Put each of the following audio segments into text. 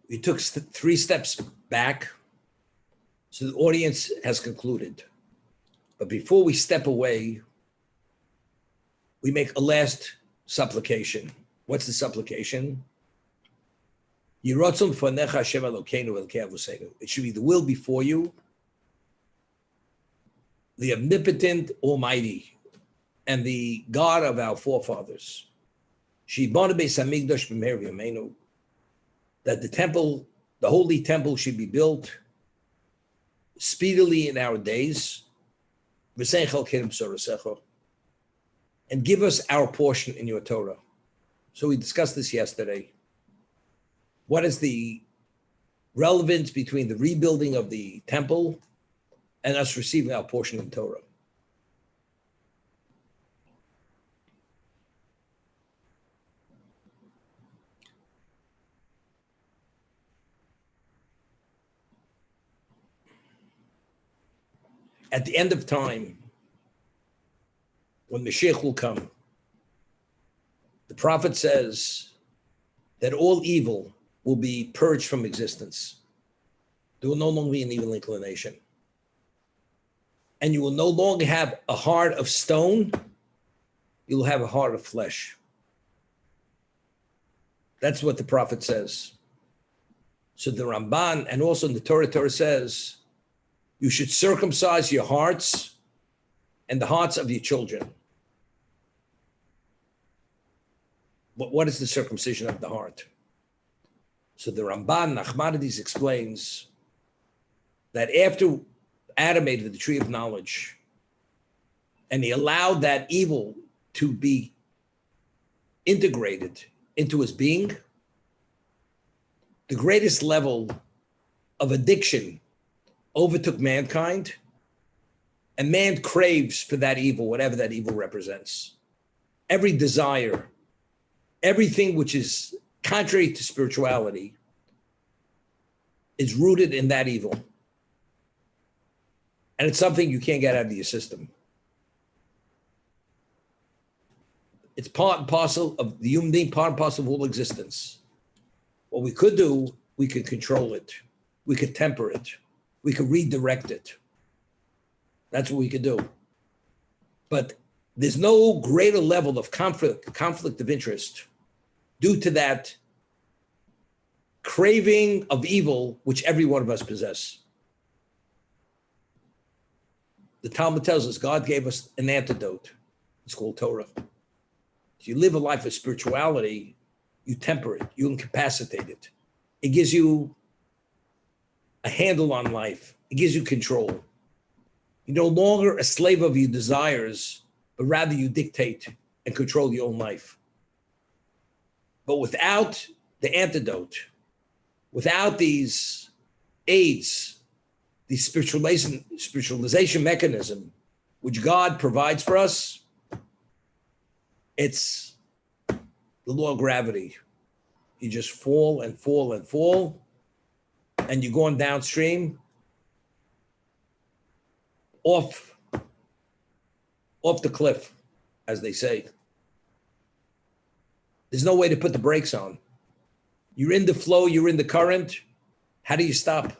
We took 3 steps back, so the audience has concluded. But before we step away, we make a last supplication. What's the supplication? Yiratzon fanecha Hashem Elokeinu Elokei Avosenu. It should be the will before you, the omnipotent, almighty, and the God of our forefathers. Shibana Beis Hamikdash b'meir yameinu. That the temple, the holy temple, should be built speedily in our days. And give us our portion in your Torah. So we discussed this yesterday. What is the relevance between the rebuilding of the temple and us receiving our portion in Torah? At the end of time, when Mashiach will come, the prophet says that all evil will be purged from existence. There will no longer be an evil inclination. And you will no longer have a heart of stone, you will have a heart of flesh. That's what the prophet says. So the Ramban and also in the Torah says, you should circumcise your hearts and the hearts of your children. But what is the circumcision of the heart? So the Ramban, Nachmanides, explains that after Adam ate of the tree of knowledge, and he allowed that evil to be integrated into his being, the greatest level of addiction overtook mankind, and man craves for that evil, whatever that evil represents. Every desire, everything which is contrary to spirituality is rooted in that evil. And it's something you can't get out of your system. It's part and parcel of the human being, part and parcel of all existence. What we could do, we could control it. We could temper it. We could redirect it. That's what we could do. But there's no greater level of conflict of interest due to that craving of evil, which every one of us possess. The Talmud tells us God gave us an antidote. It's called Torah. If you live a life of spirituality, you temper it, you incapacitate it. It gives you a handle on life. It gives you control. You're no longer a slave of your desires, but rather you dictate and control your own life. But without the antidote, without these aids, the spiritualization mechanism, which God provides for us, it's the law of gravity. You just fall and fall and fall, and you're going downstream, off the cliff, as they say. There's no way to put the brakes on. You're in the flow, you're in the current. How do you stop?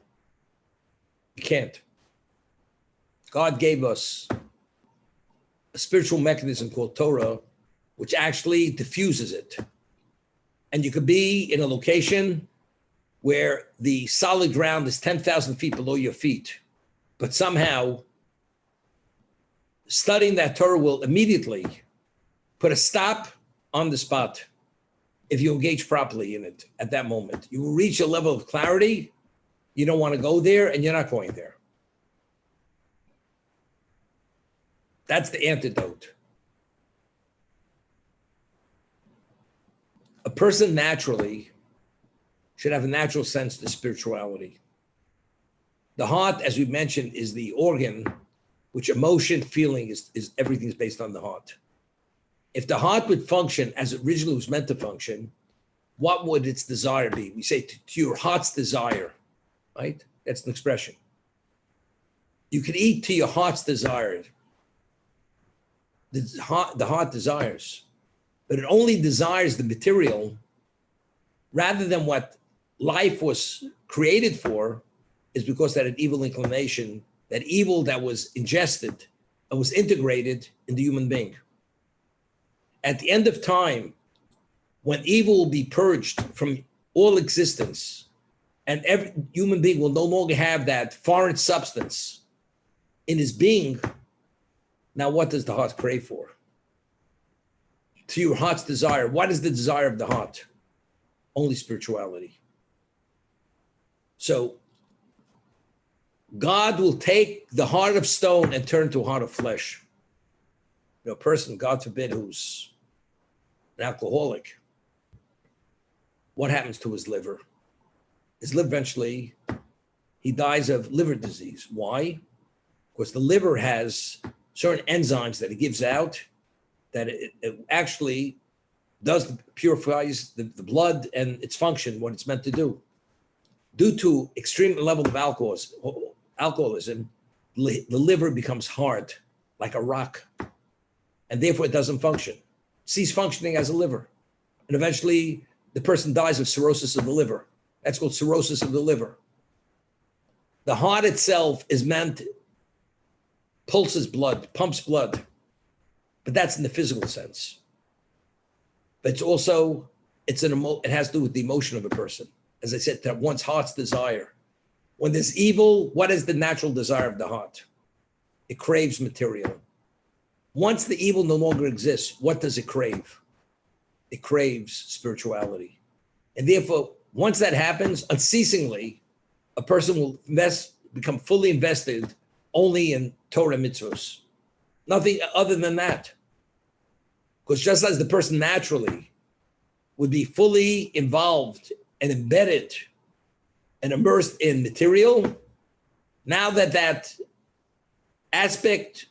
You can't. God gave us a spiritual mechanism called Torah, which actually diffuses it. And you could be in a location where the solid ground is 10,000 feet below your feet, but somehow studying that Torah will immediately put a stop on the spot if you engage properly in it at that moment. You will reach a level of clarity. You don't want to go there, and you're not going there. That's the antidote. A person naturally should have a natural sense to spirituality. The heart, as we mentioned, is the organ which emotion, feeling is everything is based on the heart. If the heart would function as it originally was meant to function, what would its desire be? We say to your heart's desire, right? That's an expression. You can eat to your heart's desire. The heart desires, but it only desires the material rather than what life was created for is because that an evil inclination, that evil that was ingested and was integrated in the human being. At the end of time, when evil will be purged from all existence, and every human being will no longer have that foreign substance in his being, now what does the heart crave for? To your heart's desire, what is the desire of the heart? Only spirituality. So God will take the heart of stone and turn to a heart of flesh. A person, God forbid, who's an alcoholic, what happens to his liver? His liver eventually, he dies of liver disease. Why? Because the liver has certain enzymes that it gives out that it actually purifies the blood and its function, what it's meant to do. Due to extreme level of alcoholism, the liver becomes hard, like a rock, and therefore it doesn't function. Cease functioning as a liver. And eventually the person dies of cirrhosis of the liver. That's called cirrhosis of the liver. The heart itself is meant, pulses blood, pumps blood, but that's in the physical sense. But it's also, it has to do with the emotion of a person. As I said, that one's heart's desire. When there's evil, what is the natural desire of the heart? It craves material. Once the evil no longer exists, what does it crave? It craves spirituality. And therefore, once that happens, unceasingly, a person will become fully invested only in Torah mitzvos. Nothing other than that. Because just as the person naturally would be fully involved and embedded and immersed in material, now that aspect,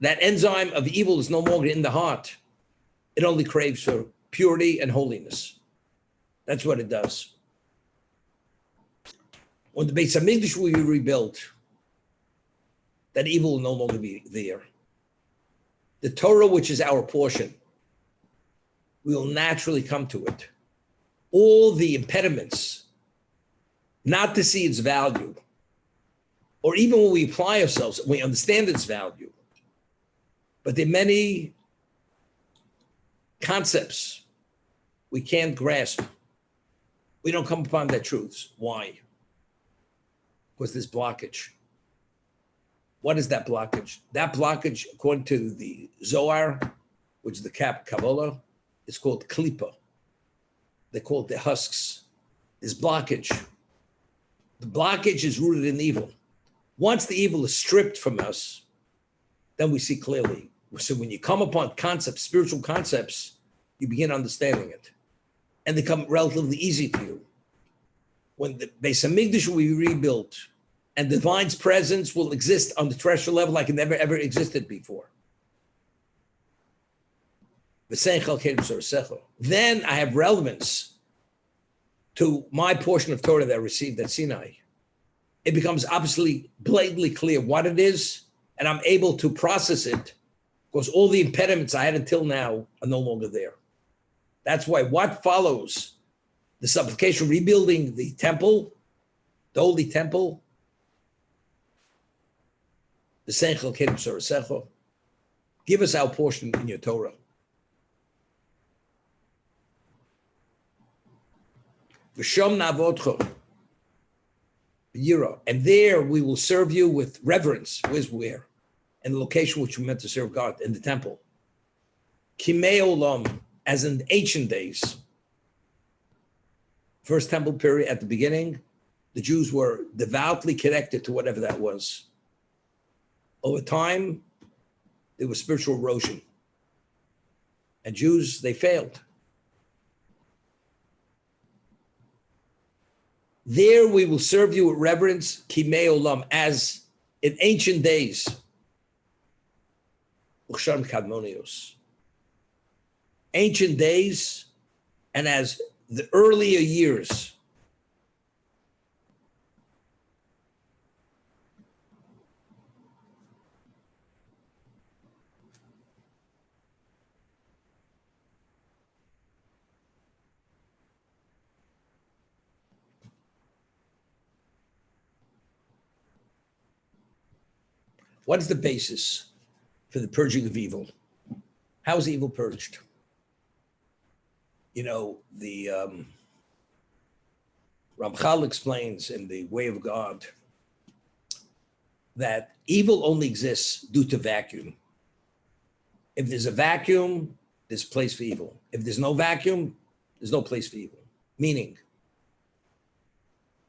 that enzyme of evil is no longer in the heart, it only craves for purity and holiness. That's what it does. When the Beis Hamikdash will be rebuilt, that evil will no longer be there. The Torah, which is our portion, we will naturally come to it. All the impediments not to see its value, or even when we apply ourselves, we understand its value. But there are many concepts we can't grasp. We don't come upon their truths. Why? Because there's blockage. What is that blockage? That blockage, according to the Zohar, which is the Kabbalah, is called Klippa. They call it the husks. There's blockage. The blockage is rooted in evil. Once the evil is stripped from us, then we see clearly. So when you come upon concepts, spiritual concepts, you begin understanding it. And they come relatively easy to you. When the Beis Hamikdash will be rebuilt, and the divine's presence will exist on the terrestrial level like it never ever existed before. Then I have relevance to my portion of Torah that I received at Sinai. It becomes obviously blatantly clear what it is, and I'm able to process it because all the impediments I had until now are no longer there. That's why what follows the supplication, rebuilding the temple, the holy temple, the Seichel Kedem Sorasecho, give us our portion in your Torah. V'shom na'avodcha b'yira, and there we will serve you with reverence. Where? In the location which we meant to serve God, in the temple. Kimei olam, as in ancient days. First temple period, at the beginning, the Jews were devoutly connected to whatever that was. Over time, there was spiritual erosion. And Jews, they failed. There we will serve you with reverence, kimei olam, as in ancient days. Uchsham kadmonios. Ancient days, and as the earlier years. What is the basis for the purging of evil? How is evil purged? The Ramchal explains in The Way of God that evil only exists due to vacuum. If there's a vacuum, there's place for evil. If there's no vacuum, there's no place for evil. Meaning,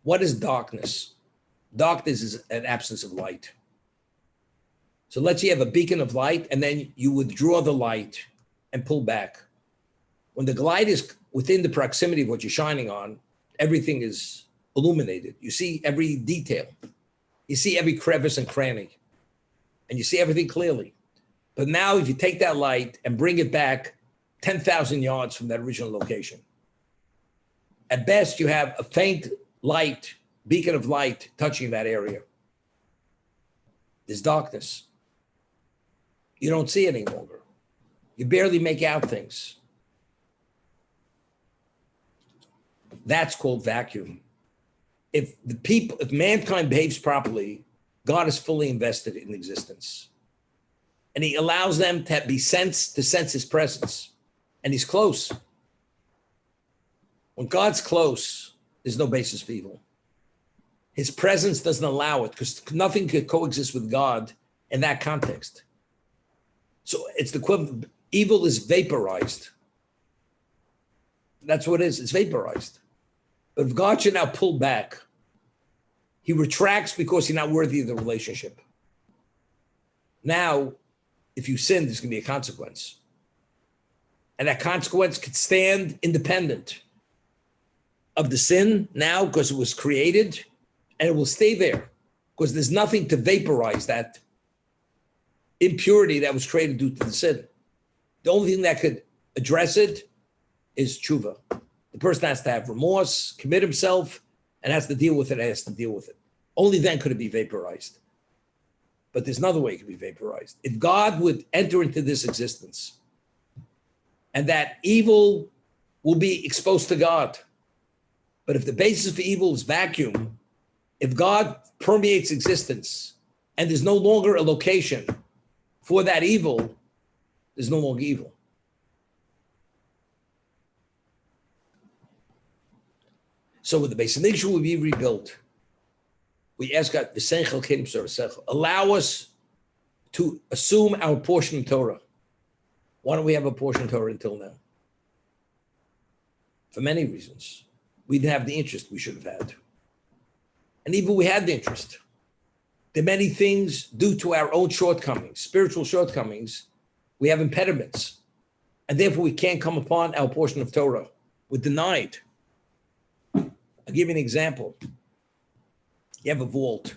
what is darkness? Darkness is an absence of light. So let's say you have a beacon of light, and then you withdraw the light and pull back. When the light is within the proximity of what you're shining on, everything is illuminated. You see every detail. You see every crevice and cranny, and you see everything clearly. But now if you take that light and bring it back 10,000 yards from that original location, at best you have a faint light, beacon of light touching that area. There's darkness. You don't see it any longer. You barely make out things. That's called vacuum. If mankind behaves properly, God is fully invested in existence. And he allows them to sense his presence. And he's close. When God's close, there's no basis for evil. His presence doesn't allow it, because nothing could coexist with God in that context. So it's the equivalent. Evil is vaporized. That's what it is. It's vaporized. But if God should now pull back, he retracts because you're not worthy of the relationship. Now, if you sin, there's going to be a consequence. And that consequence could stand independent of the sin now because it was created, and it will stay there because there's nothing to vaporize that impurity that was created due to the sin. The only thing that could address is tshuva. The person has to have remorse, commit himself, and has to deal with it. Only then could it be vaporized. But there's another way it could be vaporized. If God would enter into this existence, and that evil will be exposed to God. But if the basis for evil is vacuum, if God permeates existence, and there's no longer a location for that evil, there's no longer evil. So when the Beis Hamikdash will be rebuilt, we ask God, allow us to assume our portion of Torah. Why don't we have a portion of Torah until now? For many reasons. We didn't have the interest we should have had. And even we had the interest. There are many things due to our own shortcomings, spiritual shortcomings. We have impediments. And therefore we can't come upon our portion of Torah. We're denied. I'll give you an example. You have a vault,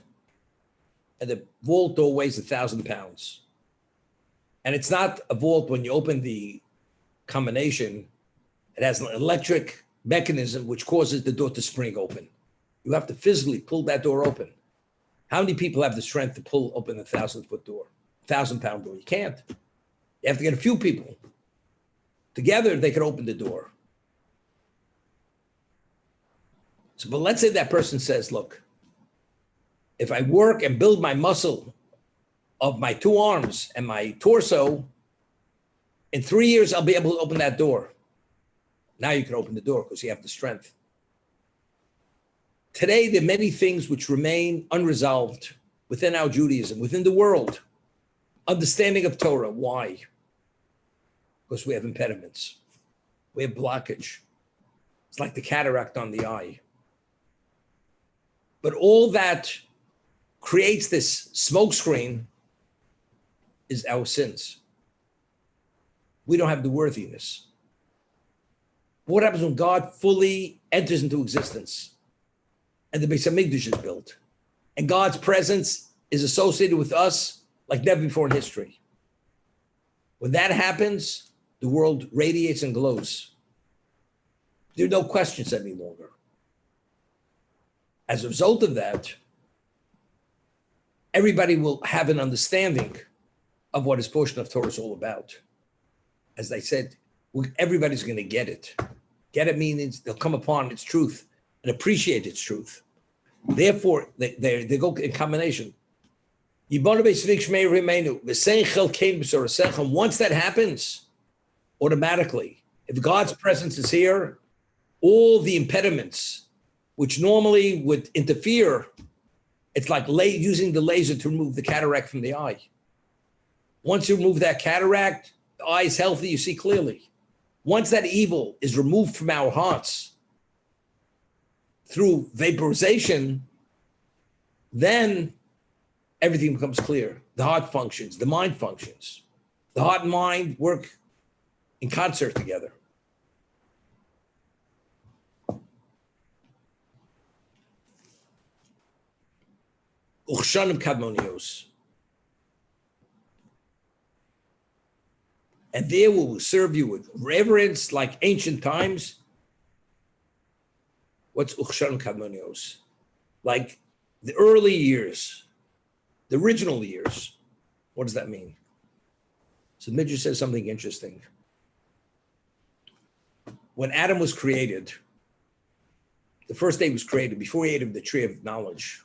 and the vault door weighs 1,000 pounds. And it's not a vault when you open the combination, it has an electric mechanism which causes the door to spring open. You have to physically pull that door open. How many people have the strength to pull open a 1,000-foot door, 1,000-pound door? You can't. You have to get a few people. Together, they can open the door. So, but let's say that person says, look, if I work and build my muscle of my two arms and my torso, in 3 years, I'll be able to open that door. Now you can open the door because you have the strength. Today, there are many things which remain unresolved within our Judaism, within the world. Understanding of Torah. Why? Because we have impediments. We have blockage. It's like the cataract on the eye. But all that creates this smoke screen is our sins. We don't have the worthiness. What happens when God fully enters into existence and the Beis Hamikdash is built and God's presence is associated with us like never before in history? When that happens, the world radiates and glows. There are no questions any longer. As a result of that, everybody will have an understanding of what his portion of Torah is all about. As I said, everybody's going to get it. Get it means they'll come upon its truth and appreciate its truth. Therefore, they go in combination. Yibonu Beis Shmei Rimenu. V'sein chelkein b'sorasecha. Once that happens, automatically, if God's presence is here, all the impediments, which normally would interfere, it's like using the laser to remove the cataract from the eye. Once you remove that cataract, the eye is healthy, you see clearly. Once that evil is removed from our hearts through vaporization, then everything becomes clear. The heart functions, the mind functions. The heart and mind work in concert together. Uchshanim kadmonios. And there we will serve you with reverence like ancient times. What's Uchshanim kadmonios? Like the early years, the original years. What does that mean? So the Midrash says something interesting. When Adam was created, the first day he was created, before he ate of the tree of knowledge,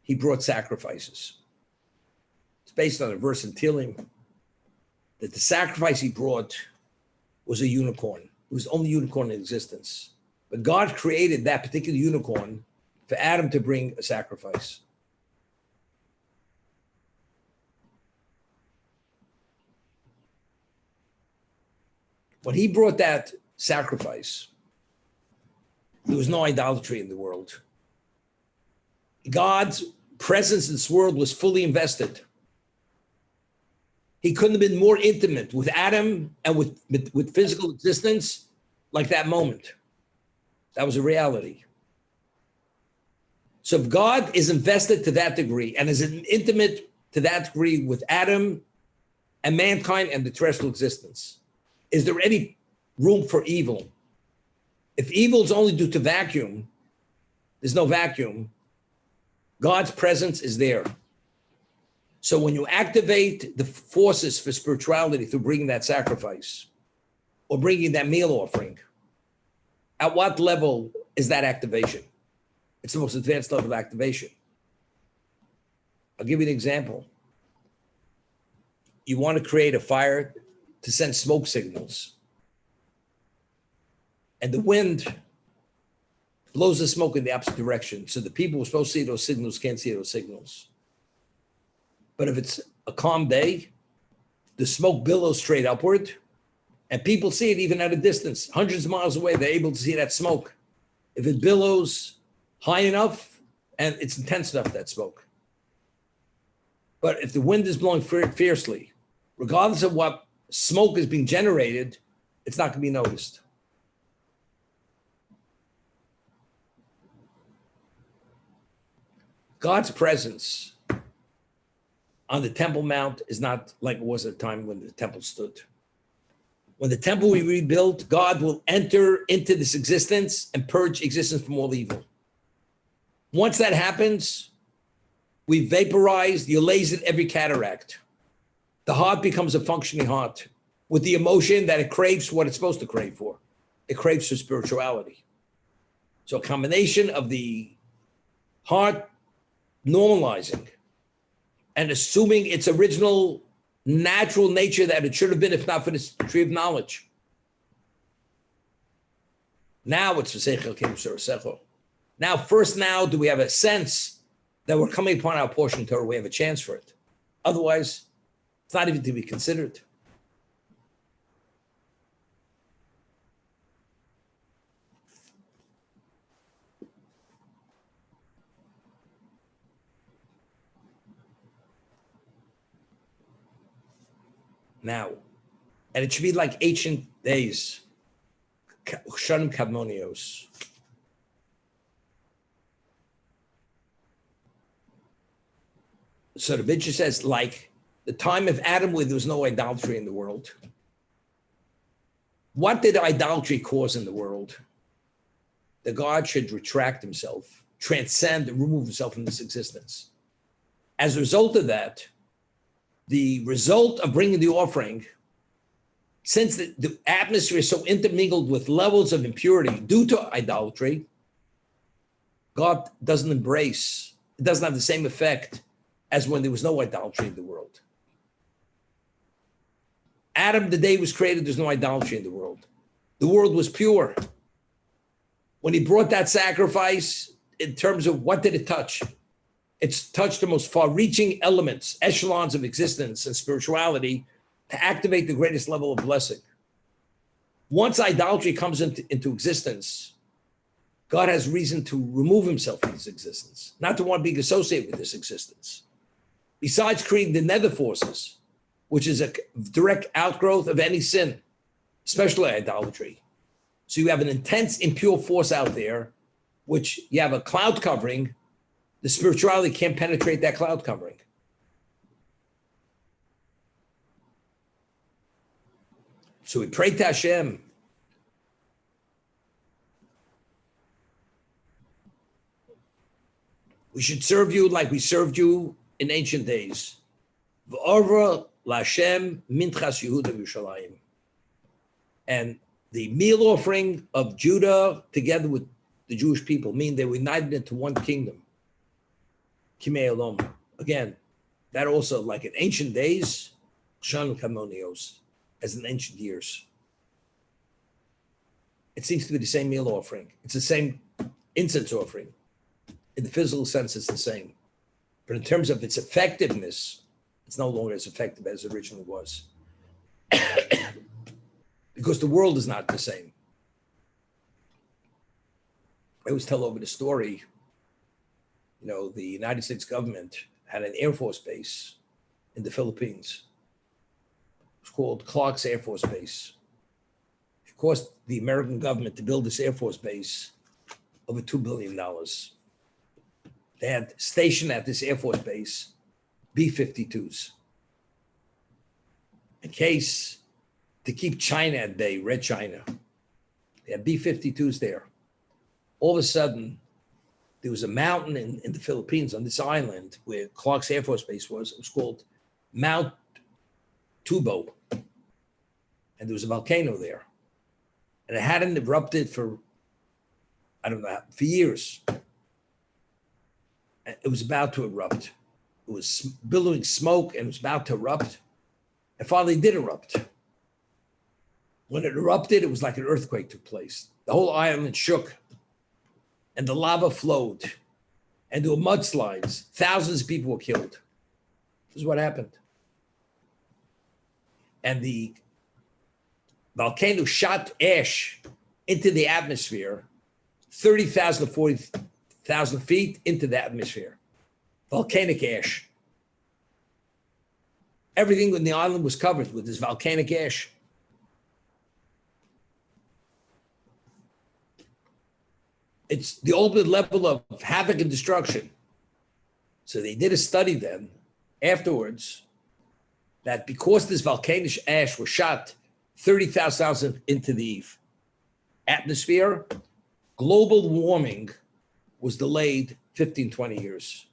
he brought sacrifices. It's based on a verse in Tehillim that the sacrifice he brought was a unicorn. It was the only unicorn in existence. But God created that particular unicorn for Adam to bring a sacrifice. When he brought that sacrifice, there was no idolatry in the world. God's presence in this world was fully invested. He couldn't have been more intimate with Adam and with physical existence like that moment. That was a reality. So if God is invested to that degree and is intimate to that degree with Adam and mankind and the terrestrial existence, is there any room for evil? If evil is only due to vacuum, there's no vacuum. God's presence is there. So when you activate the forces for spirituality through bringing that sacrifice or bringing that meal offering, at what level is that activation? It's the most advanced level of activation. I'll give you an example. You want to create a fire to send smoke signals. And the wind blows the smoke in the opposite direction. So the people who are supposed to see those signals can't see those signals. But if it's a calm day, the smoke billows straight upward and people see it even at a distance, hundreds of miles away, they're able to see that smoke. If it billows high enough and it's intense enough, that smoke. But if the wind is blowing fiercely, regardless of what smoke is being generated, it's not going to be noticed. God's presence on the Temple Mount is not like it was at the time when the temple stood. When the temple we rebuilt, God will enter into this existence and purge existence from all evil. Once that happens, we vaporized, you lasered every cataract. The heart becomes a functioning heart with the emotion that it craves what it's supposed to crave for. It craves for spirituality. So a combination of the heart normalizing and assuming its original natural nature that it should have been if not for this tree of knowledge. Now it's V'seichel Kein B'sorasecha. Now do we have a sense that we're coming upon our portion Torah, we have a chance for it. Otherwise, it's not even to be considered. Now, and it should be like ancient days. Shanim kadmonios. So the Midrash says, like the time of Adam where there was no idolatry in the world. What did idolatry cause in the world? That God should retract himself, transcend and remove himself from this existence. As a result of that, the result of bringing the offering, since the atmosphere is so intermingled with levels of impurity due to idolatry, God doesn't embrace, it doesn't have the same effect as when there was no idolatry in the world. Adam, the day he was created, there's no idolatry in the world. The world was pure. When he brought that sacrifice, in terms of what did it touch? It's touched the most far-reaching elements, echelons of existence and spirituality to activate the greatest level of blessing. Once idolatry comes into existence, God has reason to remove himself from this existence, not to want to be associated with this existence. Besides creating the nether forces, which is a direct outgrowth of any sin, especially idolatry. So you have an intense impure force out there, which you have a cloud covering. The spirituality can't penetrate that cloud covering. So we pray to Hashem. We should serve you like we served you in ancient days. V'orva l'Hashem minchas Yehuda Yerushalayim. And the meal offering of Judah together with the Jewish people, mean they were united into one kingdom. Kimei Olam. Again, that also, like in ancient days, Shan Kamonios, as in ancient years. It seems to be the same meal offering. It's the same incense offering. In the physical sense, it's the same. But in terms of its effectiveness, it's no longer as effective as it originally was. Because the world is not the same. I always tell over the story, the United States government had an Air Force base in the Philippines. It was called Clark's Air Force Base. It cost the American government to build this Air Force base over $2 billion. They had stationed at this Air Force base B-52s. In case to keep China at bay, Red China. They had B-52s there. All of a sudden, there was a mountain in the Philippines on this island where Clark's Air Force Base was. It was called Mount Tubo. And there was a volcano there. And it hadn't erupted for, for years. And it was about to erupt. It was billowing smoke and it was about to erupt. And finally it did erupt. When it erupted, it was like an earthquake took place. The whole island shook. And the lava flowed, and there were mudslides. Thousands of people were killed. This is what happened. And the volcano shot ash into the atmosphere, 30,000 to 40,000 feet into the atmosphere. Volcanic ash. Everything on the island was covered with this volcanic ash. It's the ultimate level of havoc and destruction. So they did a study then, afterwards, that because this volcanic ash was shot 30,000 into the atmosphere, global warming was delayed 15, 20 years.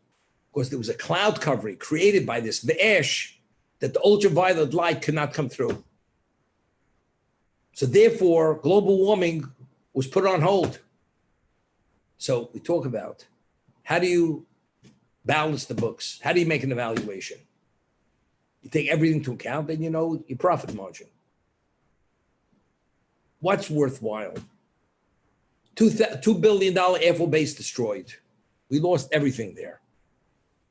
Because there was a cloud covering created by this ash that the ultraviolet light could not come through. So therefore, global warming was put on hold. So we talk about how do you balance the books? How do you make an evaluation? You take everything into account, then you know your profit margin. What's worthwhile? $2 billion Air Force base destroyed. We lost everything there.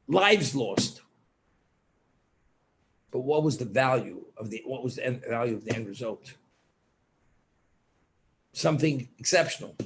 Lives lost. But what was the value of the value of the end result? Something exceptional.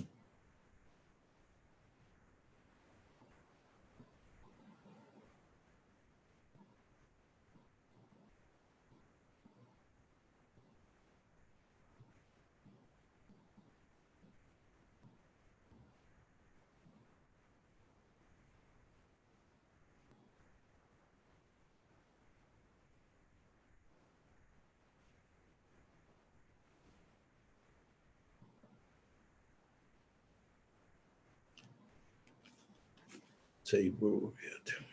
Say, where were we at?